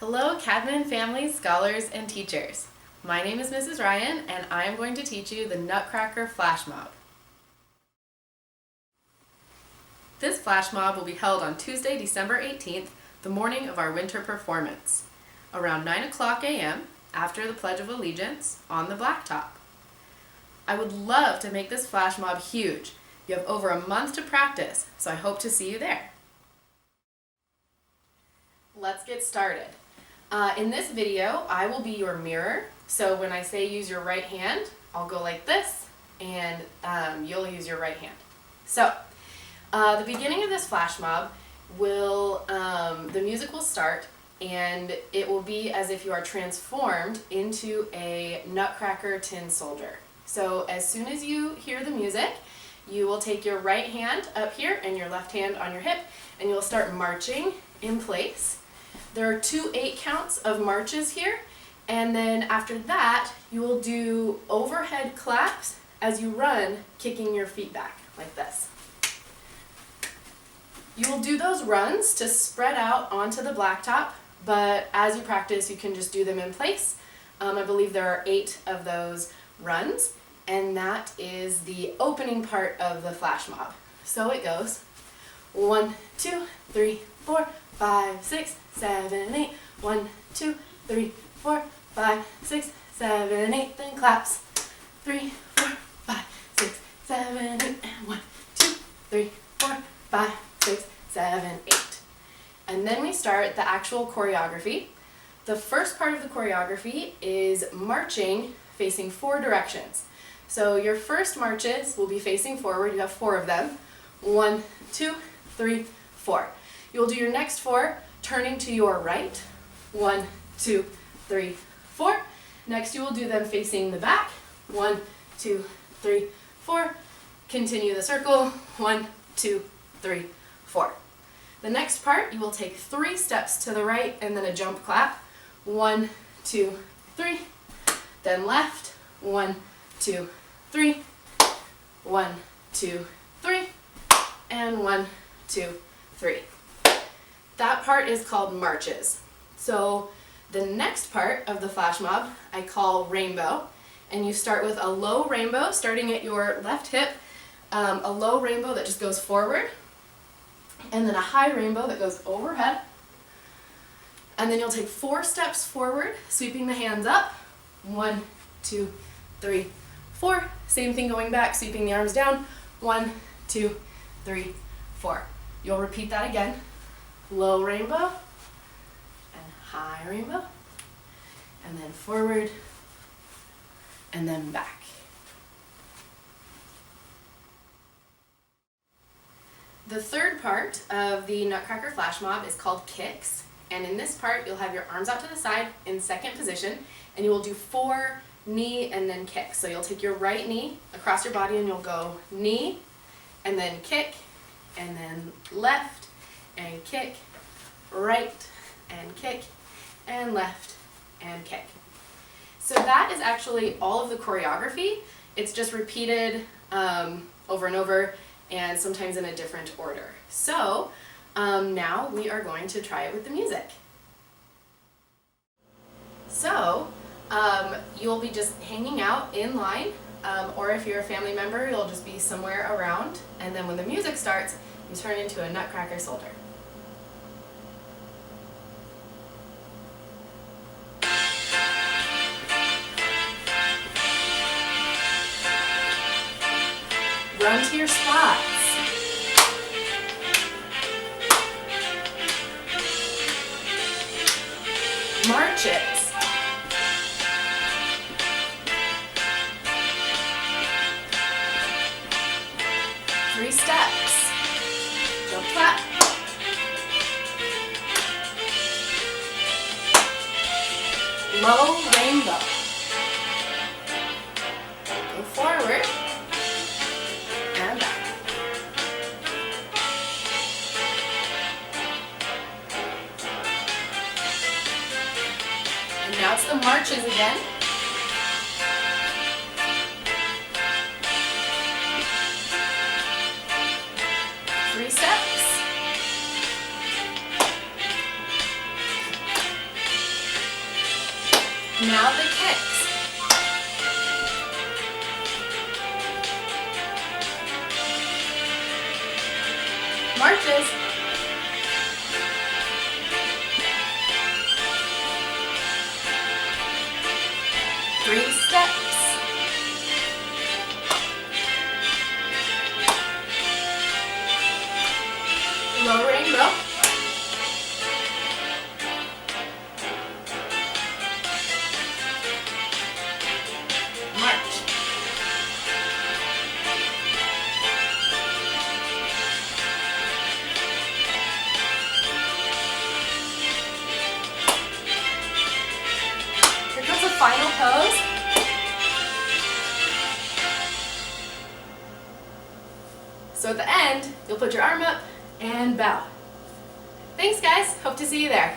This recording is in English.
Hello Cadman families, scholars, and teachers. My name is Mrs. Ryan and I am going to teach you the Nutcracker flash mob. This flash mob will be held on Tuesday, December 18th, the morning of our winter performance, around 9 o'clock a.m. after the Pledge of Allegiance on the blacktop. I would love to make this flash mob huge. You have over a month to practice, so I hope to see you there. Let's get started. In this video, I will be your mirror. So when I say use your right hand, I'll go like this, and you'll use your right hand. So the beginning of this flash mob will, the music will start, and it will be as if you are transformed into a Nutcracker tin soldier. So as soon as you hear the music, you will take your right hand up here and your left hand on your hip, and you'll start marching in place. There are 2 8 counts of marches here, and then after that you will do overhead claps as you run, kicking your feet back like this. You will do those runs to spread out onto the blacktop, but as you practice you can just do them in place. I believe there are 8 of those runs, and that is the opening part of the flash mob. So it goes 1, 2, 3, 4, 5, 6, 7, 8. 1, 2, 3, 4, 5, 6, 7, 8. Then claps. 3, 4, 5, 6, 7, 8. And 1, 2, 3, 4, 5, 6, 7, 8. And then we start the actual choreography. The first part of the choreography is marching facing 4 directions. So your first marches will be facing forward. You have 4 of them. 1, 2, 3, 4. You'll do your next 4 turning to your right. 1, 2, 3, 4. Next you will do them facing the back. 1, 2, 3, 4. Continue the circle. 1, 2, 3, 4. The next part you will take 3 steps to the right and then a jump clap. 1, 2, 3. Then left. 1, 2, 3. 1, 2, 3. And 1, 2, 3. That part is called marches. So the next part of the flash mob I call rainbow, and you start with a low rainbow starting at your left hip, a low rainbow that just goes forward, and then a high rainbow that goes overhead, and then you'll take 4 steps forward, sweeping the hands up. 1, 2, 3, 4. Same thing going back, sweeping the arms down. 1, 2, 3, 4. You'll repeat that again. Low rainbow and high rainbow, and then forward and then back. The third part of the Nutcracker flash mob is called kicks, and in this part you'll have your arms out to the side in second position, and you will do 4 knee and then kicks. So you'll take your right knee across your body and you'll go knee and then kick and then left and kick, right and kick, and left and kick. So that is actually all of the choreography. It's just repeated over and over, and sometimes in a different order. So now we are going to try it with the music. So you'll be just hanging out in line, or if you're a family member, you'll just be somewhere around, and then when the music starts, you turn into a Nutcracker soldier. Run to your spots. Marches. Three steps. Jump clap. Low rainbow. Go forward. And back. And now it's the marches again. Now the kicks. Marches. Three steps. Low rainbow. March. Here comes the final pose. So at the end, you'll put your arm up and bow. Thanks guys, hope to see you there.